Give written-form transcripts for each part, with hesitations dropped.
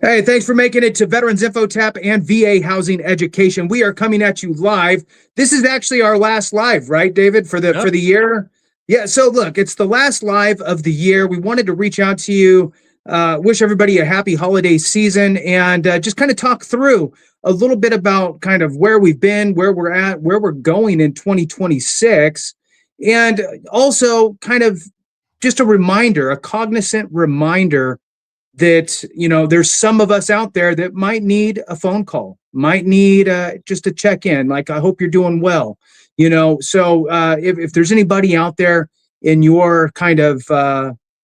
Hey, thanks for making it to Veterans Info Tap and VA Housing Education. We are coming at you live. This is actually our last live, right, David, for the year? Yeah, so look, it's the last live of the year. We wanted to reach out to you, wish everybody a happy holiday season, and just kind of talk through a little bit about kind of where we've been, where we're at, where we're going in 2026, and also kind of just a reminder, a cognizant reminder that, there's some of us out there that might need a phone call, might need just a check in, like, I hope you're doing well. So if there's anybody out there in your kind of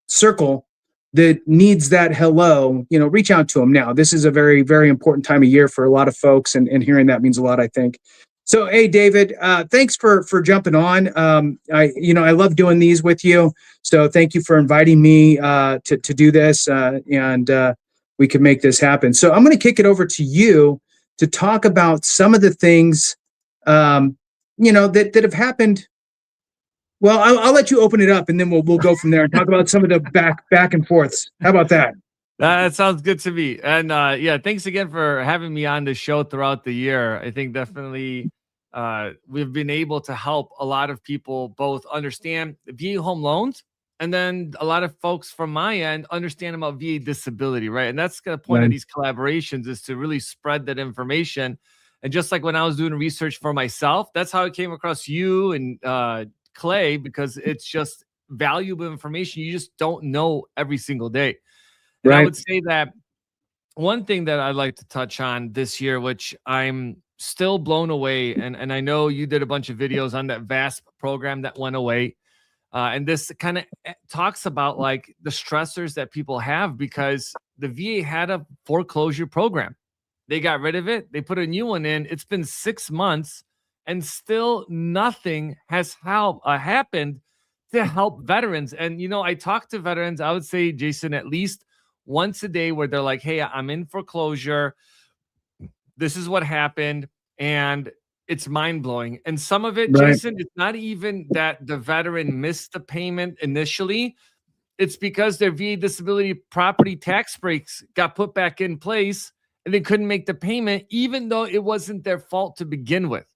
circle that needs that hello, reach out to them now. This is a very, very important time of year for a lot of folks, and hearing that means a lot, I think. So, hey, David, thanks for jumping on. I love doing these with you. So thank you for inviting me to do this, and we can make this happen. So I'm going to kick it over to you to talk about some of the things, that have happened. Well, I'll let you open it up, and then we'll go from there and talk about some of the back and forths. How about that? That sounds good to me. And yeah, thanks again for having me on the show throughout the year. I think definitely we've been able to help a lot of people both understand VA home loans, and then a lot of folks from my end understand about VA disability, right? And that's the point of these collaborations, is to really spread that information. And just like when I was doing research for myself, that's how I came across you and Clay, because it's just valuable information you just don't know every single day. And I would say that one thing that I'd like to touch on this year, which I'm still blown away, and I know you did a bunch of videos on that VASP program that went away. And this kind of talks about like the stressors that people have, because the VA had a foreclosure program. They got rid of it. They put a new one in. It's been 6 months, and still nothing has happened to help veterans. And, I talk to veterans, I would say, Jason, at least once a day, where they're like, hey, I'm in foreclosure. This is what happened. And it's mind-blowing. And some of it, Jason, it's not even that the veteran missed the payment initially. It's because their VA disability property tax breaks got put back in place, and they couldn't make the payment, even though it wasn't their fault to begin with.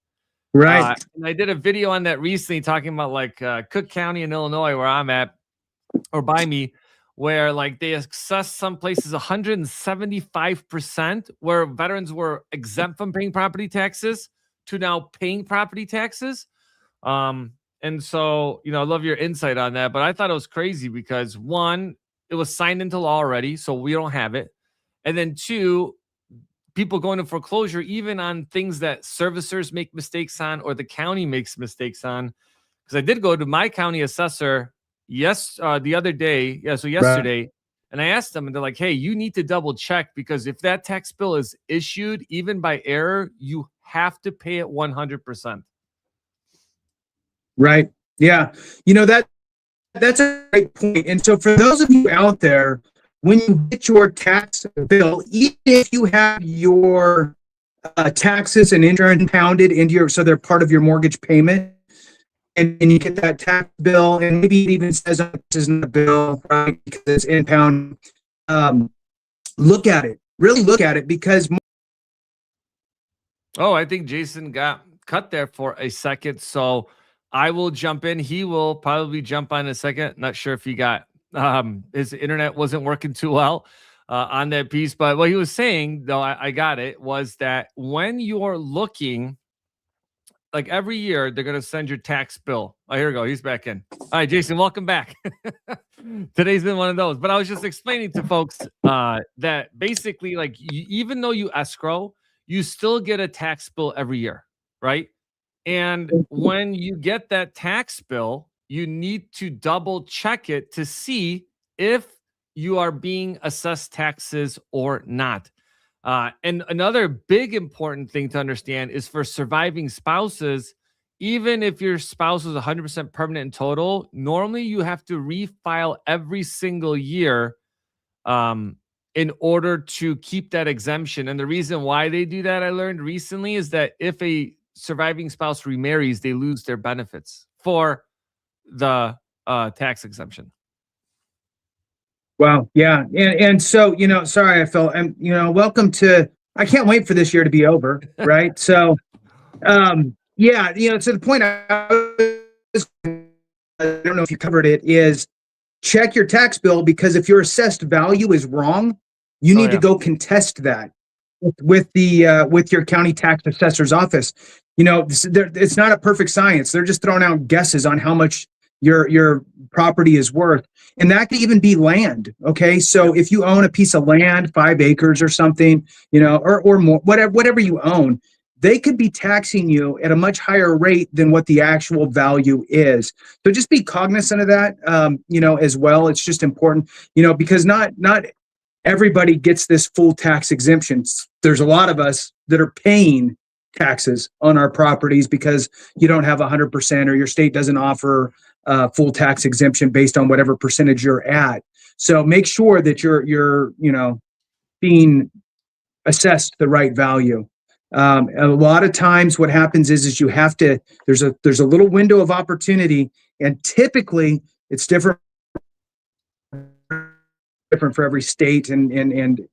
And I did a video on that recently, talking about like Cook County in Illinois, where I'm at, or by me, where like they assessed some places 175%, where veterans were exempt from paying property taxes to now paying property taxes. And so, I love your insight on that, but I thought it was crazy because, one, it was signed into law already, so we don't have it. And then two, people going to foreclosure, even on things that servicers make mistakes on or the county makes mistakes on. Because I did go to my county assessor the other day, yesterday, and I asked them, and they're like, hey, you need to double check, because if that tax bill is issued even by error, you have to pay it 100%. Right. Yeah. That's a great point. And so for those of you out there, when you get your tax bill, even if you have your taxes and insurance impounded into so they're part of your mortgage payment, and you get that tax bill, and maybe it even says this isn't a bill, right, because it's impound. Look at it. Really look at it, because. Oh, I think Jason got cut there for a second, so I will jump in. He will probably jump on in a second. Not sure if he got his internet wasn't working too well on that piece, but what he was saying, though, I got it, was that when you're looking, like every year, they're going to send your tax bill. Oh, here we go. He's back in. All right, Jason, welcome back. Today's been one of those. But I was just explaining to folks that basically, like, even though you escrow, you still get a tax bill every year, right? And when you get that tax bill, you need to double check it to see if you are being assessed taxes or not. And another big important thing to understand is, for surviving spouses, even if your spouse is 100% permanent in total, normally you have to refile every single year in order to keep that exemption. And the reason why they do that, I learned recently, is that if a surviving spouse remarries, they lose their benefits for the tax exemption. Wow. Yeah. And so, sorry, I felt, and, welcome to, I can't wait for this year to be over. Right. So, yeah, to the point I don't know if you covered it, is check your tax bill, because if your assessed value is wrong, you Oh need to yeah. go contest that with your county tax assessor's office. It's not a perfect science. They're just throwing out guesses on how much your property is worth, and that could even be land. Okay, so if you own a piece of land, 5 acres or something, or more, whatever you own, they could be taxing you at a much higher rate than what the actual value is. So just be cognizant of that, as well. It's just important, because not everybody gets this full tax exemption. There's a lot of us that are paying taxes on our properties because you don't have 100%, or your state doesn't offer full tax exemption based on whatever percentage you're at. So make sure that you're being assessed the right value. A lot of times what happens is you have to, there's a little window of opportunity, and typically it's different for every state and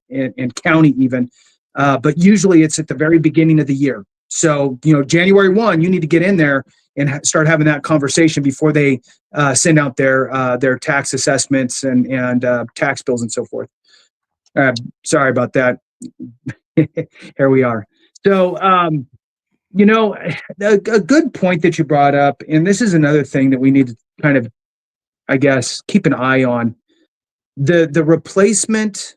county even. But usually it's at the very beginning of the year. So, January 1, you need to get in there and start having that conversation before they send out their tax assessments and tax bills and so forth. Sorry about that. Here we are. So, a good point that you brought up, and this is another thing that we need to kind of, I guess, keep an eye on. The replacement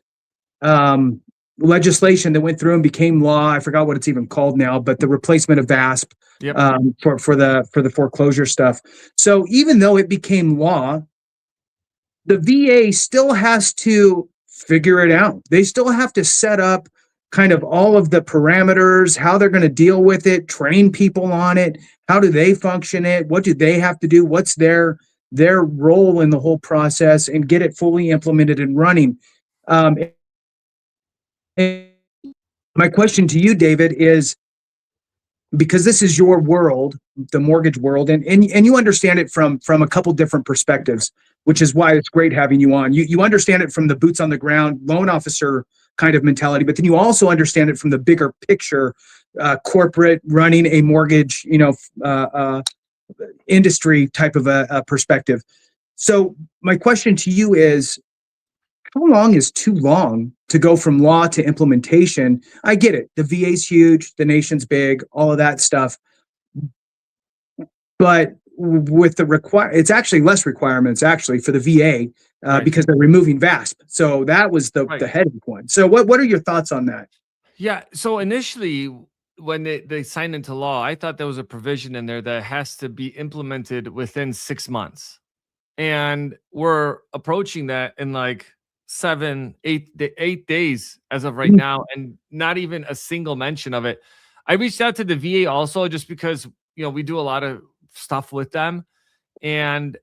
legislation that went through and became law. I forgot what it's even called now, but the replacement of VASP. Yep. For the foreclosure stuff. So even though it became law, the VA still has to figure it out. They still have to set up kind of all of the parameters, how they're going to deal with it, train people on it. How do they function it? What do they have to do? What's their role in the whole process, and get it fully implemented and running. And my question to you, David, is, because this is your world, the mortgage world, and you understand it from a couple different perspectives, which is why it's great having you on. You understand it from the boots on the ground loan officer kind of mentality, but then you also understand it from the bigger picture, corporate running a mortgage, industry type of a perspective. So my question to you is, how long is too long to go from law to implementation? I get it. The VA's huge, the nation's big, all of that stuff. But with it's actually less requirements actually for the VA Right. because they're removing VASP. So that was the headache one. So what are your thoughts on that? Yeah. So initially, when they signed into law, I thought there was a provision in there that has to be implemented within 6 months. And we're approaching that in like 8 days as of right now, and not even a single mention of it. I reached out to the VA also just because, we do a lot of stuff with them, and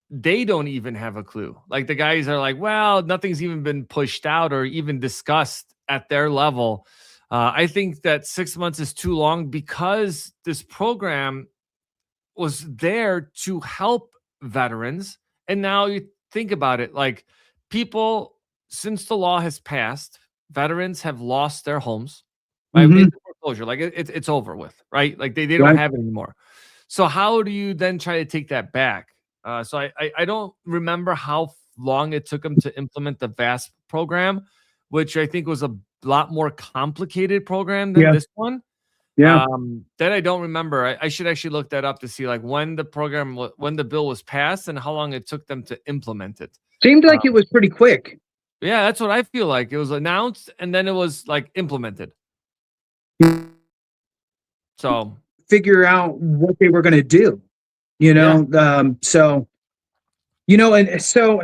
they don't even have a clue. Like, the guys are like, well, nothing's even been pushed out or even discussed at their level. I think that 6 months is too long, because this program was there to help veterans. And now you think about it, like, people, since the law has passed, veterans have lost their homes, right? Mhm. It's foreclosure, like it's over with, right? Like they don't Right. have it anymore. So how do you then try to take that back? So I don't remember how long it took them to implement the VASP program, which I think was a lot more complicated program than Yeah. this one. Yeah. That I don't remember. I should actually look that up to see, like, when the bill was passed and how long it took them to implement it. Seemed like it was pretty quick. Yeah, that's what I feel like. It was announced and then it was like implemented. So Figure out what they were going to do, so, and so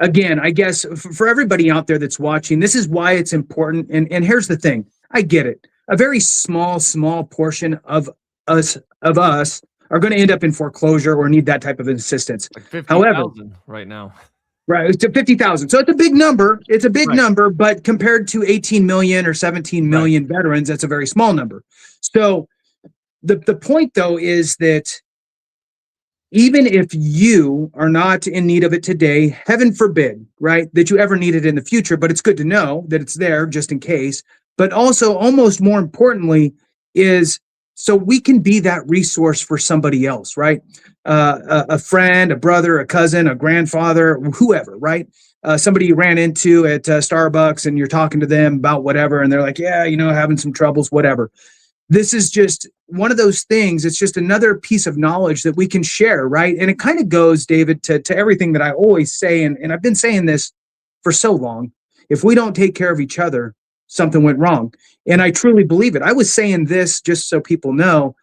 again, I guess for everybody out there that's watching, this is why it's important. And here's the thing. I get it. A very small portion of us are going to end up in foreclosure or need that type of assistance. like 50,000 However, right now. right, it's to 50,000. So it's a big number. It's a big Right. number, but compared to 18 million or 17 million veterans, that's a very small number. So the point though is that even if you are not in need of it today, heaven forbid, right, that you ever need it in the future, but it's good to know that it's there just in case. But also, almost more importantly, is so we can be that resource for somebody else, right? A friend, a brother, a cousin, a grandfather, whoever, right? Somebody you ran into at Starbucks and you're talking to them about whatever, and they're like, yeah, having some troubles, whatever. This is just one of those things. It's just another piece of knowledge that we can share, right? And it kind of goes, David, to everything that I always say, and I've been saying this for so long. If we don't take care of each other, something went wrong. And I truly believe it. I was saying this just so people know,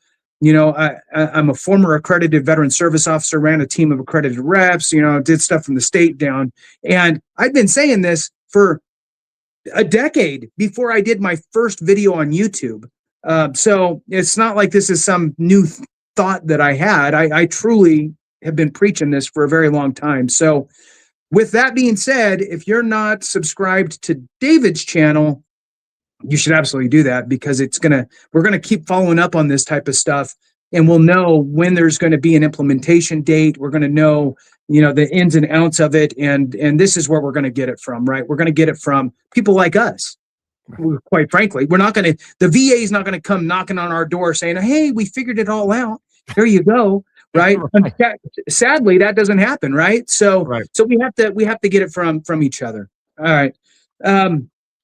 I'm a former accredited veteran service officer, ran a team of accredited reps, did stuff from the state down. And I've been saying this for a decade before I did my first video on YouTube. So it's not like this is some new thought that I had. I truly have been preaching this for a very long time. So with that being said, if you're not subscribed to David's channel, you should absolutely do that, because we're going to keep following up on this type of stuff, and we'll know when there's going to be an implementation date. We're going to know, the ins and outs of it. And this is where we're going to get it from, right? We're going to get it from people like us. Quite frankly, the VA is not going to come knocking on our door saying, hey, we figured it all out. Here you go. Right. Right. Sadly, that doesn't happen. Right. So Right. so we have to get it from each other. All right.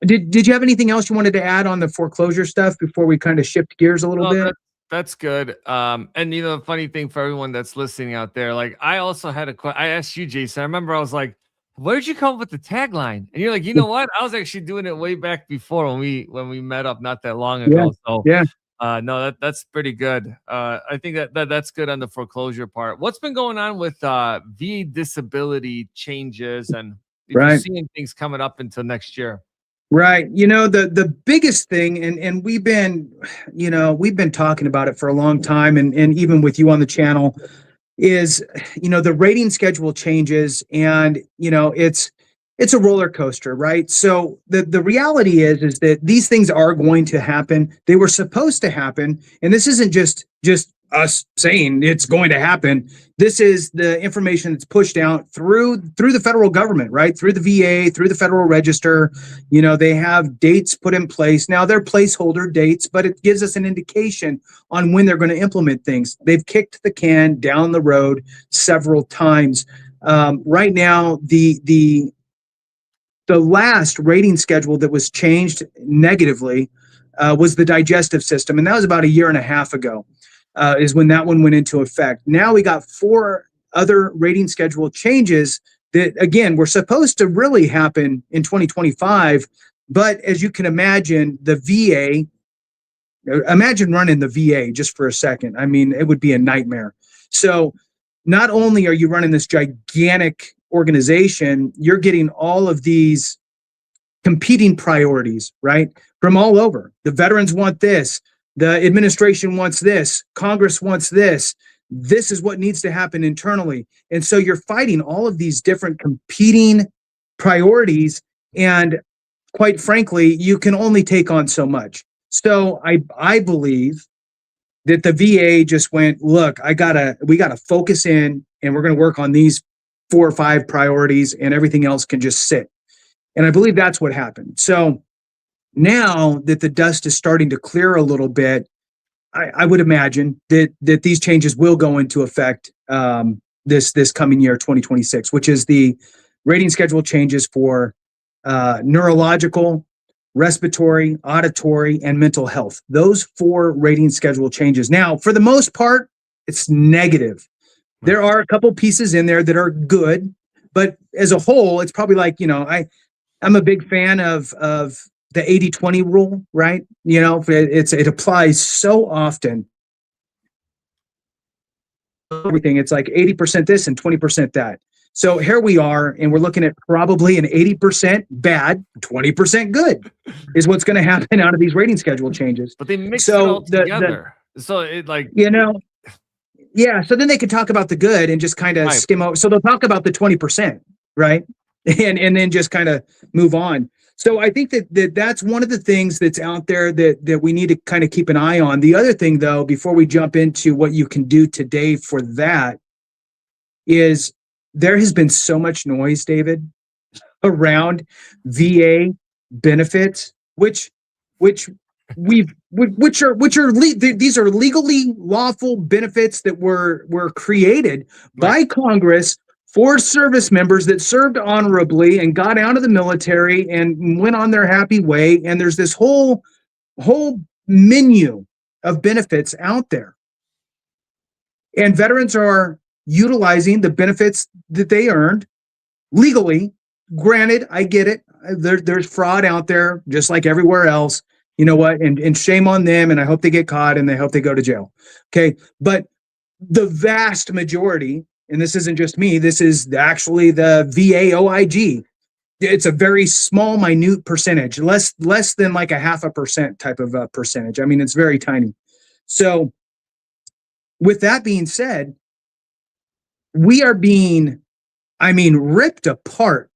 Did you have anything else you wanted to add on the foreclosure stuff before we kind of shift gears a little bit? That's good. And the funny thing for everyone that's listening out there, like I also had I asked you, Jason. I remember I was like, where did you come up with the tagline? And you're like, you know what? I was actually doing it way back before when we met up not that long ago. So yeah. No, that's pretty good. I think that's good on the foreclosure part. What's been going on with VA disability changes, and if you're seeing things coming up until next year? Right. The biggest thing, and we've been talking about it for a long time, and even with you on the channel, is, the rating schedule changes, and, it's a roller coaster, right? So the reality is that these things are going to happen. They were supposed to happen. And this isn't just us saying it's going to happen. This is the information that's pushed out through the federal government, right? Through the VA, through the Federal Register. They have dates put in place. Now they're placeholder dates, but it gives us an indication on when they're going to implement things. They've kicked the can down the road several times. Right now, the last rating schedule that was changed negatively was the digestive system, and that was about a year and a half ago. Is when that one went into effect. Now we got 4 other rating schedule changes that, again, were supposed to really happen in 2025. But as you can imagine, imagine running the VA just for a second. I mean, it would be a nightmare. So not only are you running this gigantic organization, you're getting all of these competing priorities, right? From all over. The veterans want this. The administration wants this. Congress wants this. This is what needs to happen internally. And so you're fighting all of these different competing priorities. And quite frankly, you can only take on so much. So I believe that the VA just went, look, we gotta focus in, and we're going to work on these 4 or 5 priorities, and everything else can just sit. And I believe that's what happened. So now that the dust is starting to clear a little bit, I would imagine that these changes will go into effect this coming year, 2026, which is the rating schedule changes for neurological, respiratory, auditory, and mental health. Those 4 rating schedule changes. Now, for the most part, it's negative. There are a couple pieces in there that are good, but as a whole, it's probably like, I'm a big fan of the 80-20 rule, right? It applies so often. Everything, it's like 80% this and 20% that. So here we are, and we're looking at probably an 80% bad, 20% good is what's going to happen out of these rating schedule changes. But they mix it all together. So it yeah. So then they could talk about the good and just kind of skim over. So they'll talk about the 20%, right? And then just kind of move on. So I think that's one of the things that's out there that we need to kind of keep an eye on. The other thing, though, before we jump into what you can do today for that, is there has been so much noise, David, around VA benefits, which these are legally lawful benefits that were created by Congress for service members that served honorably and got out of the military and went on their happy way. And there's this whole menu of benefits out there. And veterans are utilizing the benefits that they earned legally. Granted, I get it. There's fraud out there, just like everywhere else. You know what? And shame on them. And I hope they get caught and I hope they go to jail. Okay. But the vast majority, and this isn't just me, this is actually the VA OIG. It's a very small, minute percentage, less than like a 0.5% type of percentage. I mean, it's very tiny. So with that being said, we are being, ripped apart,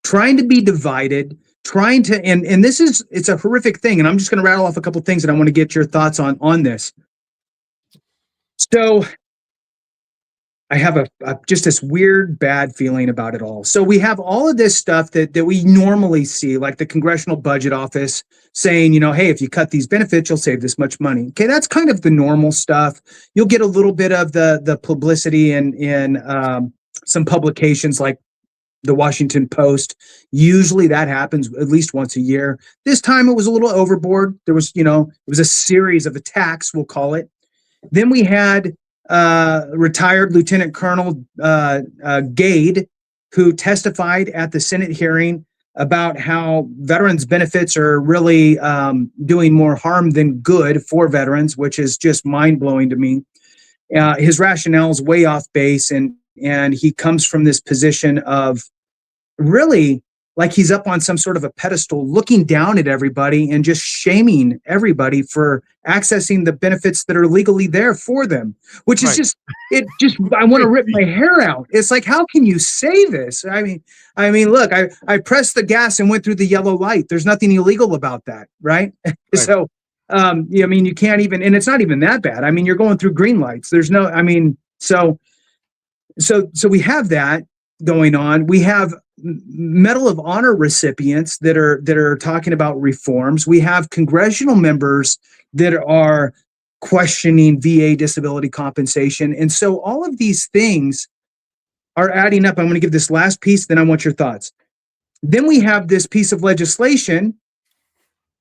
trying to be divided, and it's a horrific thing. And I'm just going to rattle off a couple of things and I want to get your thoughts on this. So I have just this weird, bad feeling about it all. So we have all of this stuff that we normally see, like the Congressional Budget Office saying, hey, if you cut these benefits, you'll save this much money. Okay, that's kind of the normal stuff. You'll get a little bit of the publicity in some publications like the Washington Post. Usually that happens at least once a year. This time it was a little overboard. There was, it was a series of attacks, we'll call it. Then we had retired Lieutenant Colonel Gade, who testified at the Senate hearing about how veterans benefits are really doing more harm than good for veterans, which is just mind-blowing to me. His rationale is way off base, and he comes from this position of really like he's up on some sort of a pedestal looking down at everybody and just shaming everybody for accessing the benefits that are legally there for them, which is I want to rip my hair out. It's like, how can you say this? I mean, look, I pressed the gas and went through the yellow light. There's nothing illegal about that. Right. So, you can't even, and it's not even that bad. I mean, you're going through green lights. There's no, so we have that going on. We have Medal of Honor recipients that are talking about reforms. We have congressional members that are questioning VA disability compensation. And so all of these things are adding up. I'm going to give this last piece, then I want your thoughts. Then we have this piece of legislation,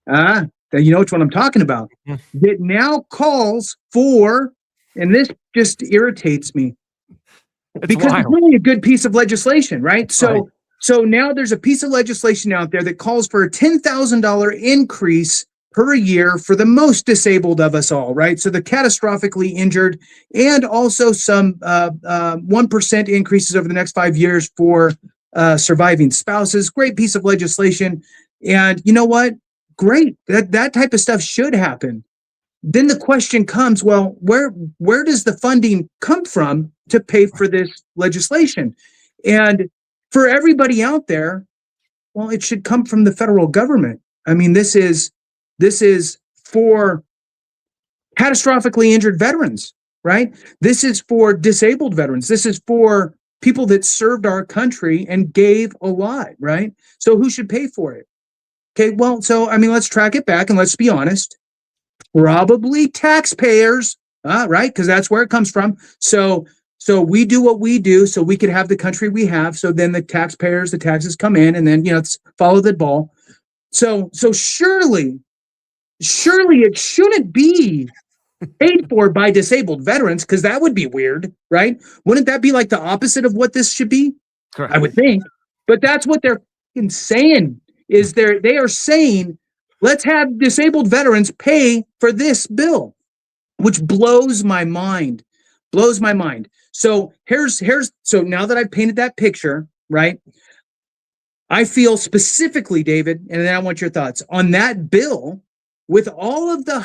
you know which one I'm talking about, that now calls for, and this just irritates me, because it's really a good piece of legislation, right? So now there's a piece of legislation out there that calls for a $10,000 increase per year for the most disabled of us all, right? So the catastrophically injured, and also some 1% increases over the next 5 years for surviving spouses. Great piece of legislation. And you know what? Great. That type of stuff should happen. Then the question comes, well, where does the funding come from to pay for this legislation? And for everybody out there, well, it should come from the federal government. I mean, this is for catastrophically injured veterans, right? This is for disabled veterans. This is for people that served our country and gave a lot, right? So who should pay for it? Okay, well, so, let's track it back and let's be honest. Probably taxpayers, right? Because that's where it comes from. So we do what we do so we could have the country we have. So then the taxes come in, and then, it's follow the ball. So surely it shouldn't be paid for by disabled veterans, because that would be weird, right? Wouldn't that be like the opposite of what this should be? Correct. I would think. But that's what they're saying, is they are saying, let's have disabled veterans pay for this bill, which blows my mind. So so now that I've painted that picture, right? I feel specifically, David, and then I want your thoughts on that bill, with all of the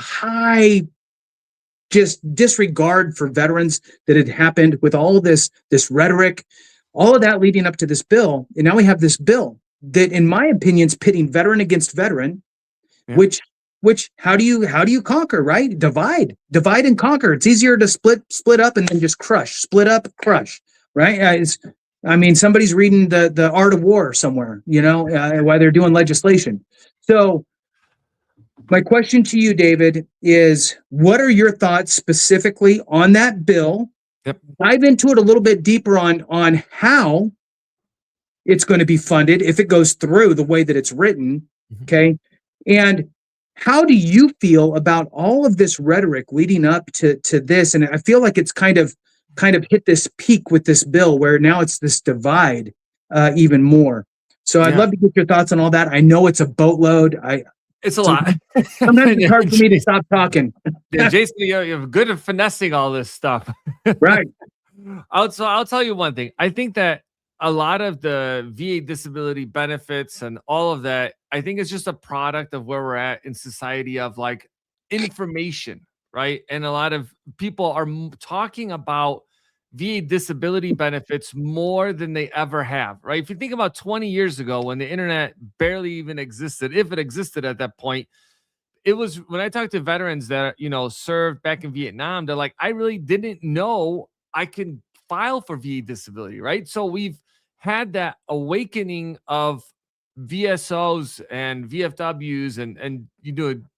high just disregard for veterans that had happened, with all of this rhetoric, all of that leading up to this bill. And now we have this bill that, in my opinion, is pitting veteran against veteran, which which how do you conquer, right? Divide and conquer. It's easier to split up and then just crush, split up, crush, right? Somebody's reading the Art of War somewhere, while they're doing legislation. So my question to you, David, is what are your thoughts specifically on that bill? Yep. Dive into it a little bit deeper on how it's going to be funded if it goes through the way that it's written. Okay. And how do you feel about all of this rhetoric leading up to this? And I feel like it's kind of hit this peak with this bill where now it's this divide even more. So I'd love to get your thoughts on all that. I know it's a boatload. It's a lot. Sometimes it's hard for me to stop talking. Yeah, Jason, you're good at finessing all this stuff. Right. I'll tell you one thing. I think that a lot of the VA disability benefits and all of that, I think it's just a product of where we're at in society of like information, right? And a lot of people are talking about VA disability benefits more than they ever have, right? If you think about 20 years ago when the internet barely even existed, if it existed at that point, it was when I talked to veterans that, served back in Vietnam, they're like, I really didn't know I can file for VA disability, right? So we've had that awakening of VSOs and VFWs and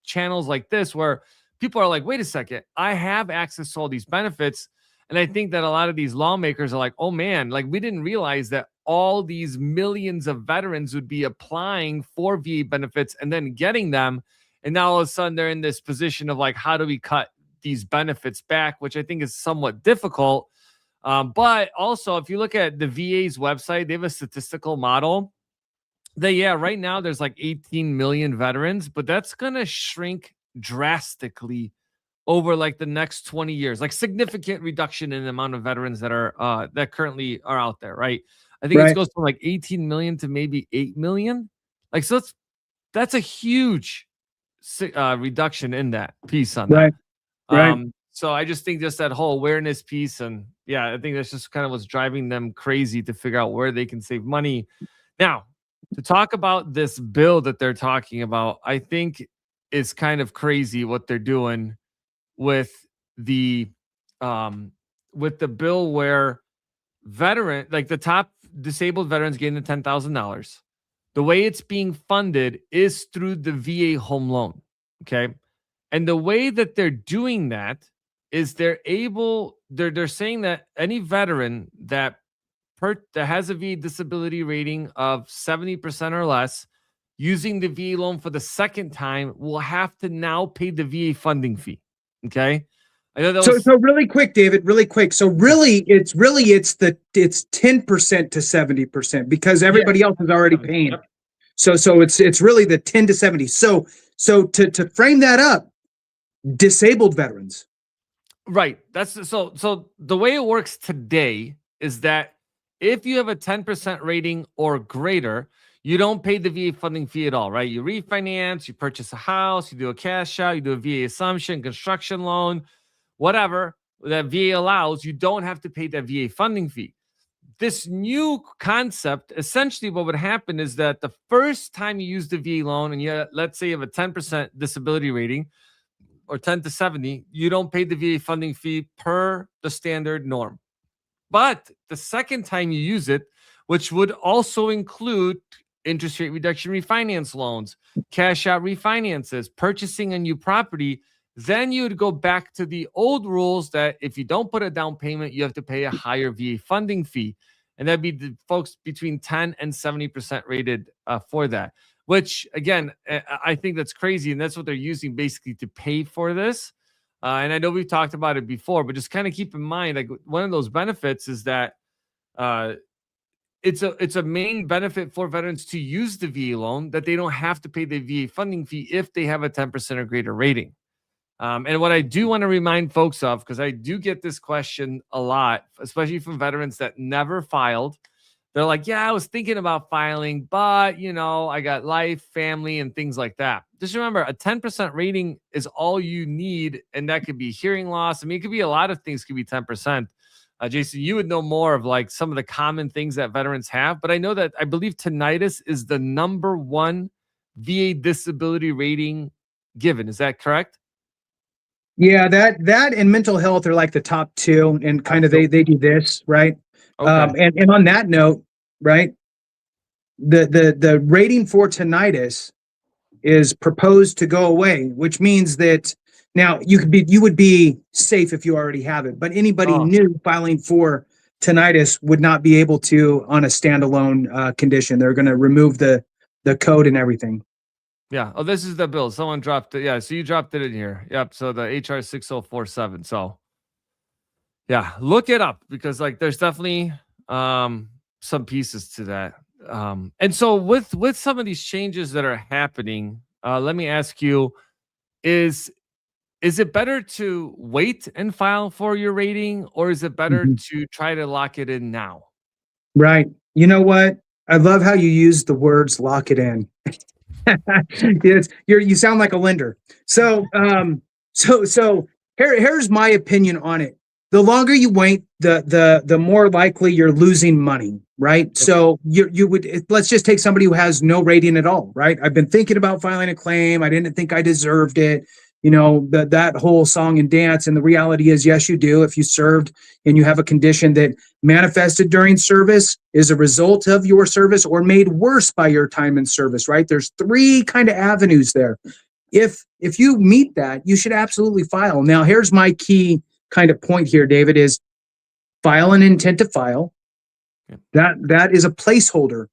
channels like this where people are like, wait a second, I have access to all these benefits. And I think that a lot of these lawmakers are like, oh man, like we didn't realize that all these millions of veterans would be applying for VA benefits and then getting them. And now all of a sudden they're in this position of like, how do we cut these benefits back, which I think is somewhat difficult. But also, if you look at the VA's website, they have a statistical model that, right now there's like 18 million veterans, but that's going to shrink drastically over like the next 20 years, like significant reduction in the amount of veterans that are that currently are out there, right? I think it goes from like 18 million to maybe 8 million. Like, so that's a huge reduction in that piece on that. Right. So I just think just that whole awareness piece, and I think that's just kind of what's driving them crazy to figure out where they can save money. Now, to talk about this bill that they're talking about, I think is kind of crazy what they're doing with the bill where the top disabled veterans getting the $10,000. The way it's being funded is through the VA home loan. Okay. And the way that they're doing that is they're saying that any veteran that has a VA disability rating of 70% or less using the VA loan for the second time will have to now pay the VA funding fee. Okay. I know that so really quick, David, really quick. So really it's 10% to 70% because everybody else is already paying. Yep. So it's really the 10 to 70. So to frame that up, disabled veterans. Right. That's so the way it works today is that if you have a 10% rating or greater, you don't pay the VA funding fee at all, right? You refinance, you purchase a house, you do a cash out, you do a VA assumption, construction loan, whatever that VA allows, you don't have to pay that VA funding fee. This new concept, essentially what would happen is that the first time you use the VA loan and let's say you have a 10% disability rating or 10 to 70, you don't pay the VA funding fee per the standard norm. But the second time you use it, which would also include interest rate reduction refinance loans, cash out refinances, purchasing a new property, then you would go back to the old rules that if you don't put a down payment, you have to pay a higher VA funding fee. And that'd be the folks between 10 and 70% rated for that, which again, I think that's crazy. And that's what they're using basically to pay for this. And I know we've talked about it before, but just kind of keep in mind, like one of those benefits is that it's a main benefit for veterans to use the VA loan, that they don't have to pay the VA funding fee if they have a 10% or greater rating. And what I do want to remind folks of, because I do get this question a lot, especially from veterans that never filed. They're like, yeah, I was thinking about filing, but, I got life, family, and things like that. Just remember, a 10% rating is all you need, and that could be hearing loss. I mean, it could be a lot of things could be 10%. Jason, you would know more of like some of the common things that veterans have, but I know that I believe tinnitus is the #1 VA disability rating given. Is that correct? Yeah, that and mental health are like the top two, and kind of they do this, right? Okay. And on that note, right, the rating for tinnitus is proposed to go away, which means that now you would be safe if you already have it, but anybody Oh, new filing for tinnitus would not be able to on a standalone condition. They're going to remove the code and everything. yeah. Oh, this is the bill. Someone dropped it. Yeah. So you dropped it in here. Yep. So the HR 6047. So yeah, look it up because like there's definitely some pieces to that. And so with some of these changes that are happening, let me ask you, is is it better to wait and file for your rating, or is it better Mhm. to try to lock it in now? Right. You know what? I love how you use the words lock it in. You sound like a lender. So here's my opinion on it. The longer you wait, the more likely you're losing money, right? Yep. So you would let's just take somebody who has no rating at all, right? I've been thinking about filing a claim. I didn't think I deserved it. You know, that whole song and dance. And the reality is, yes, you do. If you served and you have a condition that manifested during service is a result of your service or made worse by your time in service, right? There's three kind of avenues there. If you meet that, you should absolutely file. Now, here's my key kind of point here, David, is file an intent to file. That is a placeholder.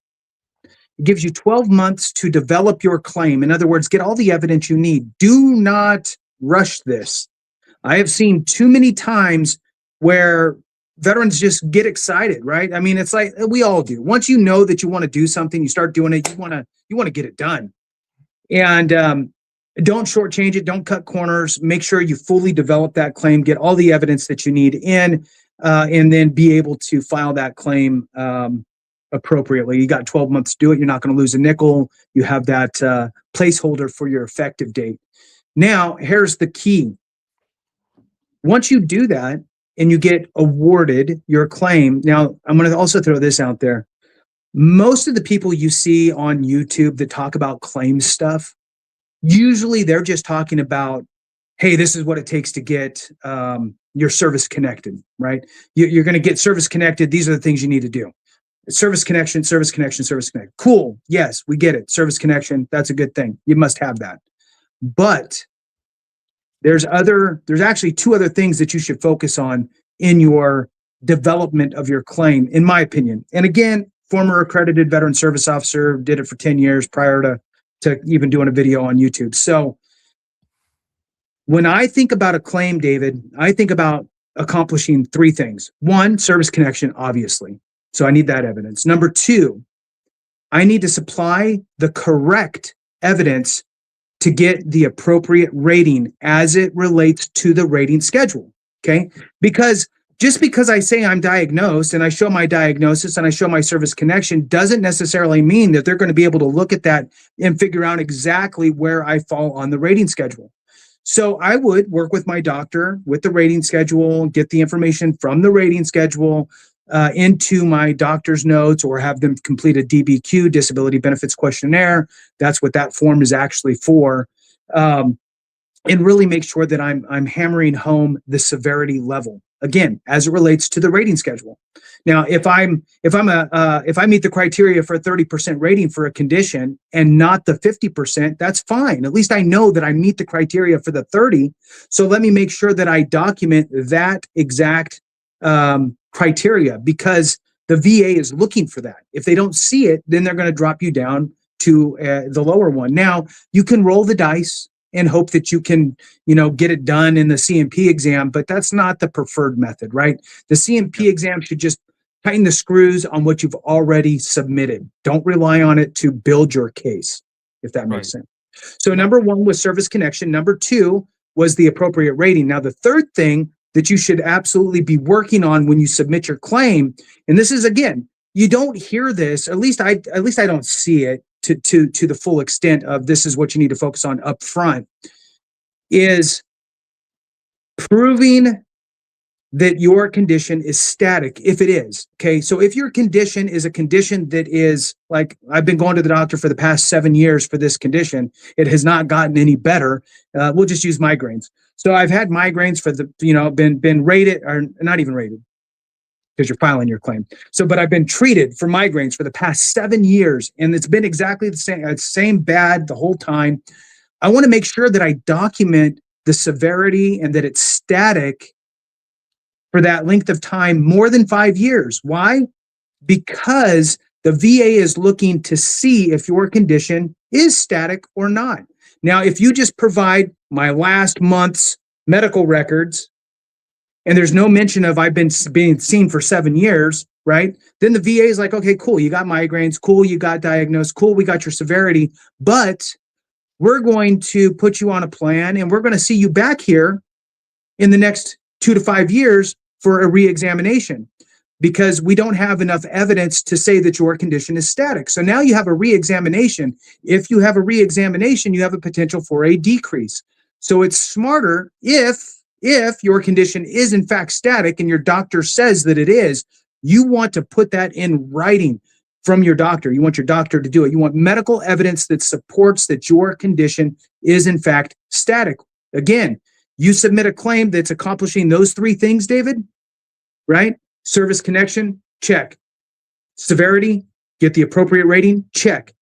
It gives you 12 months to develop your claim. In other words, get all the evidence you need. Do not rush this. I have seen too many times where veterans just get excited, right? I mean, it's like we all do. Once you know that you want to do something, you start doing it. You want to get it done, and don't shortchange it. Don't cut corners. Make sure you fully develop that claim. Get all the evidence that you need in, and then be able to file that claim appropriately. You got 12 months to do it. You're not going to lose a nickel. You have that placeholder for your effective date. Now, here's the key. Once you do that and you get awarded your claim, now I'm going to also throw this out there. Most of the people you see on YouTube that talk about claims stuff, usually they're just talking about, hey, this is what it takes to get your service connected, right? You're going to get service connected. These are the things you need to do. Service connection, service connection, service connect. Cool. Yes, we get it. Service connection. That's a good thing. You must have that. But there's actually two other things that you should focus on in your development of your claim, in my opinion. And again, former accredited veteran service officer, did it for 10 years prior to even doing a video on YouTube. So when I think about a claim, David, I think about accomplishing three things. One, service connection, obviously. So I need that evidence. Number two, I need to supply the correct evidence to get the appropriate rating as it relates to the rating schedule. Okay. Because just because I say I'm diagnosed and I show my diagnosis and I show my service connection doesn't necessarily mean that they're going to be able to look at that and figure out exactly where I fall on the rating schedule. So I would work with my doctor with the rating schedule, get the information from the rating schedule into my doctor's notes, or have them complete a DBQ, disability benefits questionnaire. That's what that form is actually for. And really make sure that I'm hammering home the severity level, again, as it relates to the rating schedule. Now, if I meet the criteria for a 30% rating for a condition and not the 50%, that's fine. At least I know that I meet the criteria for the 30. So let me make sure that I document that exact criteria, because the VA is looking for that. If they don't see it, then they're going to drop you down to the lower one. Now, you can roll the dice and hope that you can, get it done in the CMP exam, but that's not the preferred method, right? The CMP exam should just tighten the screws on what you've already submitted. Don't rely on it to build your case, if that makes sense. So number one was service connection. Number two was the appropriate rating. Now, the third thing that you should absolutely be working on when you submit your claim, and this is, again, you don't hear this, at least I don't see it to the full extent of this is what you need to focus on up front, is proving that your condition is static if it is. Okay. So if your condition is a condition that is like, I've been going to the doctor for the past 7 years for this condition, it has not gotten any better. We'll just use migraines. So I've had migraines for been rated, or not even rated, because you're filing your claim. So, but I've been treated for migraines for the past 7 years, and it's been exactly the same bad the whole time. I want to make sure that I document the severity and that it's static for that length of time, more than 5 years. Why? Because the VA is looking to see if your condition is static or not. Now, if you just provide my last month's medical records, and there's no mention of I've been being seen for 7 years, right? Then the VA is like, okay, cool, you got migraines, cool, you got diagnosed, cool, we got your severity, but we're going to put you on a plan and we're going to see you back here in the next 2 to 5 years for a re-examination, because we don't have enough evidence to say that your condition is static. So now you have a re-examination. If you have a re-examination, you have a potential for a decrease. So it's smarter if your condition is in fact static and your doctor says that it is, you want to put that in writing from your doctor. You want your doctor to do it. You want medical evidence that supports that your condition is in fact static. Again, you submit a claim that's accomplishing those 3 things, David, right? Service connection, check. Severity, get the appropriate rating, check.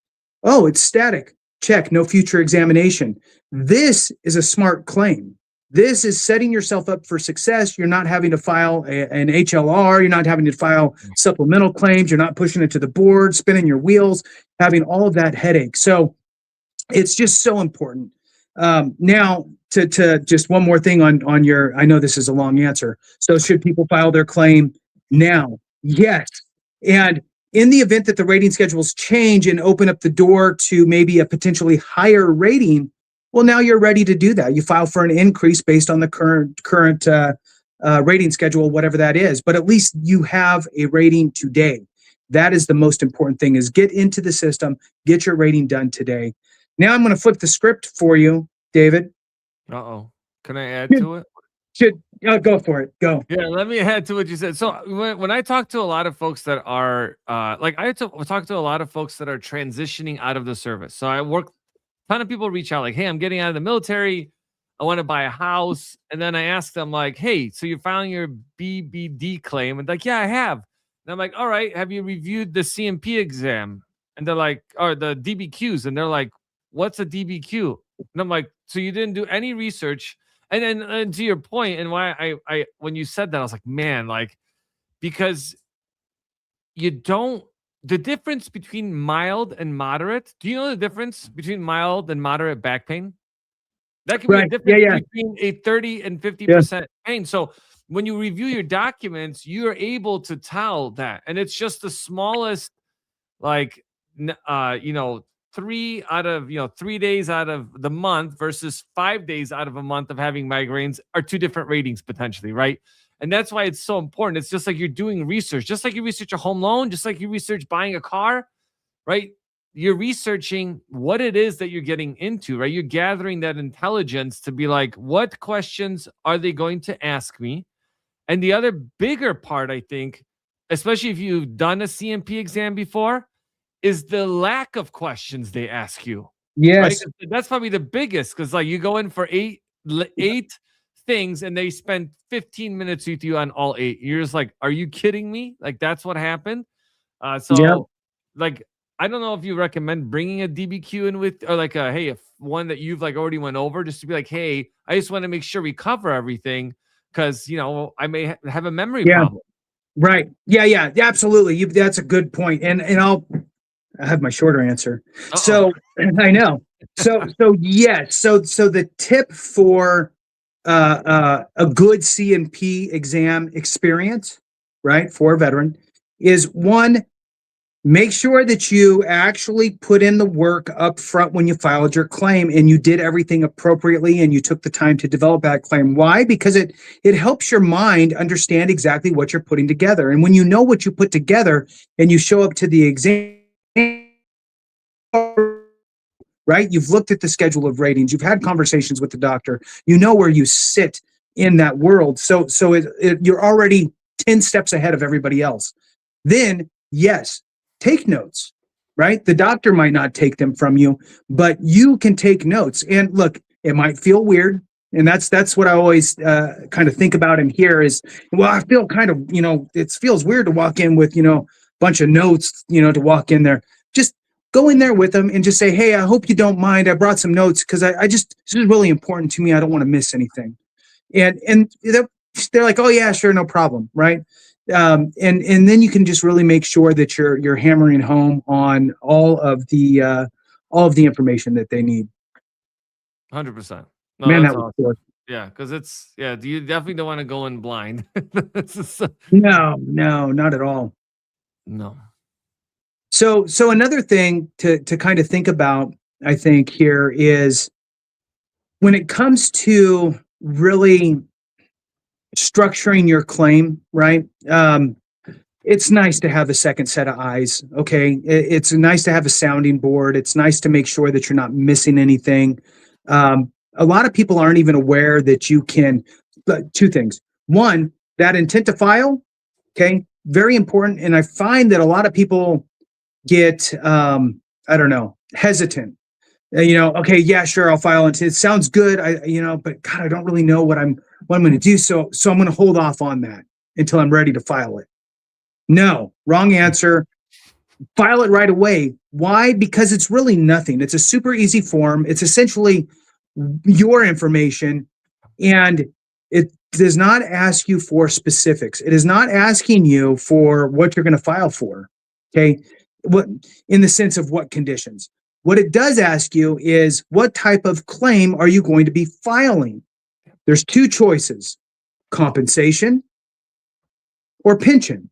Oh, it's static, check. No future examination. This is a smart claim. This is setting yourself up for success. You're not having to file an HLR. You're not having to file supplemental claims. You're not pushing it to the board, spinning your wheels, having all of that headache. So it's just so important. Now, to just one more thing on your, I know this is a long answer. So should people file their claim now? Yes. And in the event that the rating schedules change and open up the door to maybe a potentially higher rating, well, now you're ready to do that. You file for an increase based on the current rating schedule, whatever that is. But at least you have a rating today. That is the most important thing, is get into the system, get your rating done today. Now I'm going to flip the script for you, David. Uh-oh. Can I add to it? Go for it. Go. Yeah, let me add to what you said. So when I talk to a lot of folks that are talk to a lot of folks that are transitioning out of the service. So I work, a ton of people reach out like, hey, I'm getting out of the military. I want to buy a house. And then I ask them like, hey, so you're filing your BBD claim? And like, yeah, I have. And I'm like, all right, have you reviewed the CMP exam? And they're like, or the DBQs. And they're like, what's a DBQ? And I'm like, so you didn't do any research. And then and to your point, and why I when you said that, I was like, man, like, because you don't, the difference between mild and moderate, do you know the difference between mild and moderate back pain? That can be a difference between a 30 and 50% pain. So when you review your documents, you're able to tell that. And it's just the smallest, like, 3 out of 3 days out of the month versus 5 days out of a month of having migraines are 2 different ratings potentially, right? And that's why it's so important. It's just like you're doing research, just like you research a home loan, just like you research buying a car, right? You're researching what it is that you're getting into, right? You're gathering that intelligence to be like, what questions are they going to ask me? And the other bigger part, I think, especially if you've done a CMP exam before, is the lack of questions they ask you. Yes. Right? That's probably the biggest, because like you go in for eight things and they spend 15 minutes with you on all 8. You're just like, are you kidding me? Like, that's what happened. Like, I don't know if you recommend bringing a DBQ in with, or like one that you've like already went over, just to be like, hey, I just want to make sure we cover everything, because I may have a memory problem. Right. Yeah, absolutely. That's a good point. And I have my shorter answer. Uh-oh. So I know. So yes. So the tip for a good CMP exam experience, right, for a veteran, is 1, make sure that you actually put in the work up front when you filed your claim and you did everything appropriately and you took the time to develop that claim. Why? Because it helps your mind understand exactly what you're putting together. And when you know what you put together and you show up to the exam, right? You've looked at the schedule of ratings. You've had conversations with the doctor. You know where you sit in that world. So you're already 10 steps ahead of everybody else. Then, yes, take notes, right? The doctor might not take them from you, but you can take notes. And look, it might feel weird. And that's what I always kind of think about and hear is, well, I feel kind of, it feels weird to walk in with, a bunch of notes, to walk in there. Just go in there with them and just say, hey, I hope you don't mind. I brought some notes because this is really important to me. I don't want to miss anything. And they're like, oh yeah, sure, no problem, right? And then you can just really make sure that you're hammering home on all of the information that they need. 100%. No, Man, that's that was awesome. cool. Yeah, because you definitely don't want to go in blind. No, not at all. No. So another thing to kind of think about, I think here is when it comes to really structuring your claim, right? It's nice to have a second set of eyes. Okay. It's nice to have a sounding board. It's nice to make sure that you're not missing anything. A lot of people aren't even aware that you can, two things. One, that intent to file. Okay. Very important. And I find that a lot of people get, hesitant. Okay, yeah, sure, I'll file it. It sounds good. But God, I don't really know what I'm going to do. So I'm going to hold off on that until I'm ready to file it. No, wrong answer. File it right away. Why? Because it's really nothing. It's a super easy form. It's essentially your information, and it does not ask you for specifics. It is not asking you for what you're going to file for. Okay, what in the sense of what conditions. What it does ask you is what type of claim are you going to be filing? There's two choices: compensation or pension.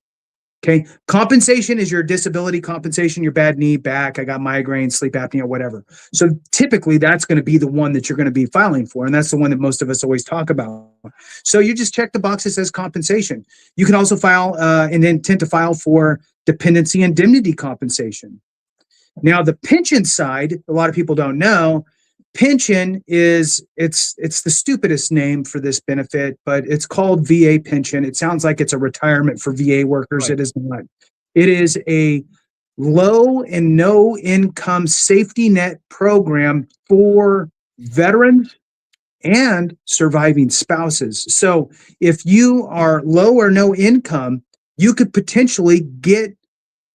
Okay, compensation is your disability compensation, your bad knee, back, I got migraine, sleep apnea, whatever. So typically that's going to be the one that you're going to be filing for, and that's the one that most of us always talk about. So you just check the box that says compensation. You can also file an intent to file for dependency indemnity compensation. Now the pension side, a lot of people don't know. Pension is it's the stupidest name for this benefit, but it's called VA pension. It sounds like it's a retirement for VA workers. Right. It is not. It is a low and no income safety net program for veterans and surviving spouses. So if you are low or no income, you could potentially get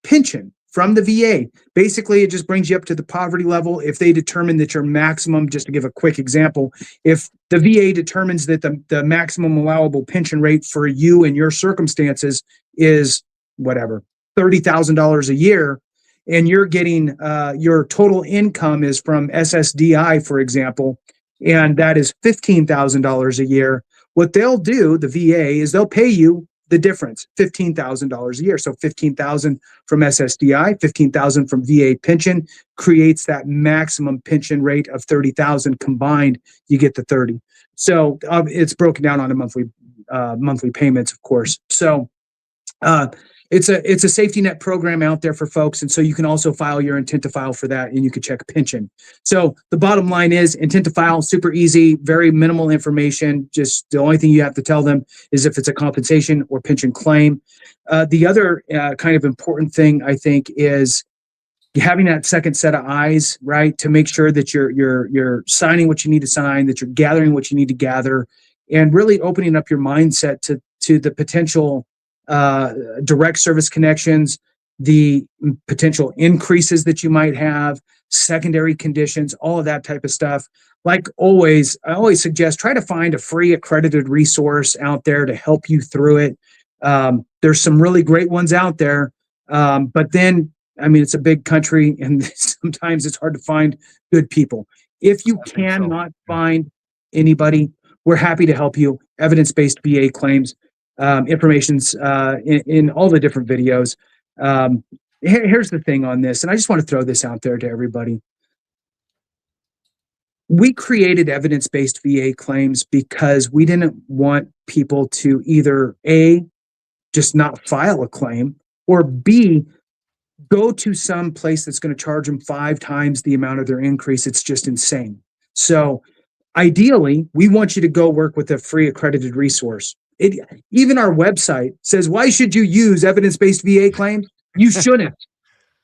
pension from the VA. Basically, it just brings you up to the poverty level. If they determine that your maximum, just to give a quick example, if the VA determines that the maximum allowable pension rate for you and your circumstances is whatever, $30,000 a year, and you're getting your total income is from SSDI, for example, and that is $15,000 a year, what they'll do, the VA, is they'll pay you the difference, $15,000 a year. So $15,000 from SSDI, $15,000 from VA pension creates that maximum pension rate of $30,000 combined. You get the 30. So it's broken down on a monthly payments, of course. So it's a safety net program out there for folks. And so you can also file your intent to file for that, and you can check pension. So the bottom line is intent to file, super easy, very minimal information. Just the only thing you have to tell them is if it's a compensation or pension claim. The other kind of important thing, I think, is having that second set of eyes, right? To make sure that you're signing what you need to sign, that you're gathering what you need to gather, and really opening up your mindset to the potential direct service connections, the potential increases that you might have, secondary conditions, all of that type of stuff. Like always, I always suggest try to find a free accredited resource out there to help you through it. There's some really great ones out there, but then, I mean, it's a big country and sometimes it's hard to find good people. If you cannot find anybody, we're happy to help you. Evidence-based VA claims. Information's in all the different videos. Here's the thing on this, and I just want to throw this out there to everybody. We created evidence-based VA claims because we didn't want people to either A, just not file a claim, or B, go to some place that's going to charge them 5 times the amount of their increase. It's just insane. So ideally, we want you to go work with a free accredited resource. Even our website says, why should you use evidence-based VA claims? You shouldn't.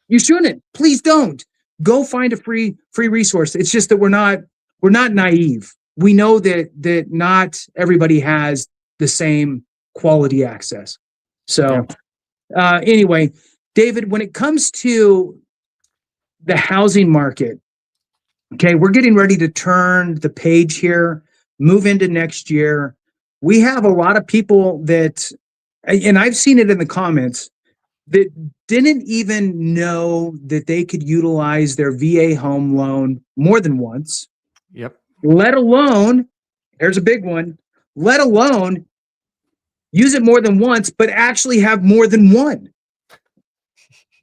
You shouldn't. Please don't. Go find a free resource. It's just that we're not naive. We know that not everybody has the same quality access. So anyway, David, when it comes to the housing market, okay, we're getting ready to turn the page here, move into next year. We have a lot of people that, and I've seen it in the comments, that didn't even know that they could utilize their VA home loan more than once. Yep. Let alone, here's a big one, let alone use it more than once, but actually have more than one.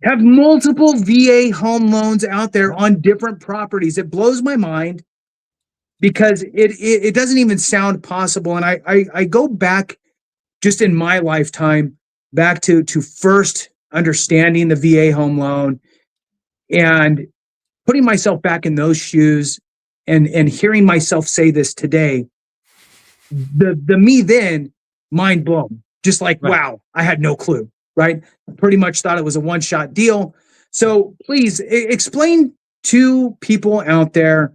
Have multiple VA home loans out there on different properties. It blows my mind because it doesn't even sound possible. And I go back just in my lifetime back to first understanding the VA home loan and putting myself back in those shoes and hearing myself say this today. The me then, mind blown, just like, wow, I had no clue, right? Pretty much thought it was a one-shot deal. So please explain to people out there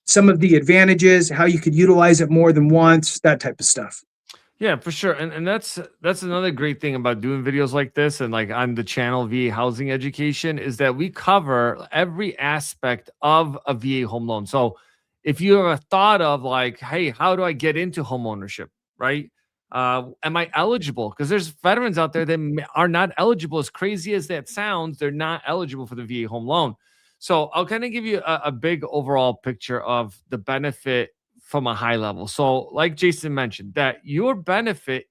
some of the advantages, how you could utilize it more than once, that type of stuff. Yeah, for sure. And that's another great thing about doing videos like this and like on the channel VA Housing Education is that we cover every aspect of a VA home loan. So if you have a thought of like, hey, how do I get into home ownership, right? Am I eligible? Because there's veterans out there that are not eligible. As crazy as that sounds, they're not eligible for the VA home loan. So I'll kind of give you a big overall picture of the benefit from a high level. So like Jason mentioned, that your benefit